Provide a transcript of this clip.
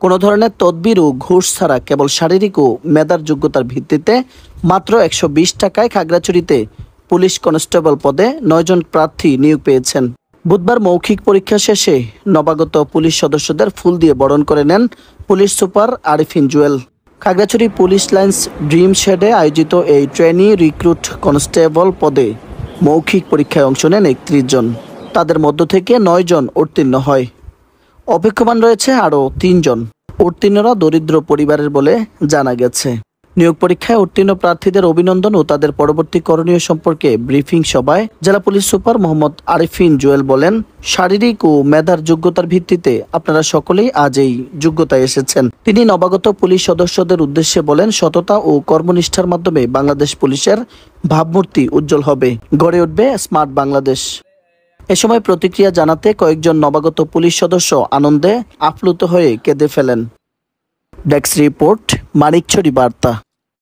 কোনো ধরনের তদবির ও ঘুষ ছাড়া কেবল শারীরিক ও মেধার যোগ্যতার ভিত্তিতে মাত্র 120 টাকায় খাগড়াছড়িতে পুলিশ কনস্টেবল পদে 9 জন প্রার্থী নিয়োগ পেয়েছেন। বুধবার মৌখিক পরীক্ষা শেষে নবাগত পুলিশ সদস্যদের ফুল দিয়ে বরণ করে নেন police super Arifin Jewel. Khagrachhari police lines dream শেডে আয়োজিত এই ট্রেনি রিক্রুট কনস্টেবল পদে মৌখিক পরীক্ষায় অংশ নেন 31 জন। তাদের মধ্য থেকে 9 জন উত্তীর্ণ হয়। অপেক্ষমান রয়েছে আরও 3 জন। উত্তীর্ণরা দরিদ্র পরিবারের বলে জানা গেছে। নিয়োগ পরীক্ষায় উত্তীর্ণ প্রার্থীদের অভিনন্দন ও তাদের পরবর্তী করণীয় সম্পর্কে ব্রিফিং সভায় জেলা পুলিশ সুপার মোহাম্মদ আরিফিন জুয়েল বলেন, শারীরিক ও মেধার যোগ্যতার ভিত্তিতে আপনারা সকলেই আজ এই যোগ্যতায় এসেছেন। তিনি নবাগত পুলিশ সদস্যদের উদ্দেশ্যে বলেন, সততা ও কর্মনিষ্ঠার মাধ্যমে বাংলাদেশ পুলিশের ভাবমূর্তি উজ্জ্বল হবে, গড়ে উঠবে স্মার্ট বাংলাদেশ। এ সময় প্রতিক্রিয়া জানাতে কয়েকজন নবাগত পুলিশ সদস্য আনন্দে আপ্লুত হয়ে কেঁদে ফেলেন। ডেস্ক রিপোর্ট, মানিকছড়ি বার্তা।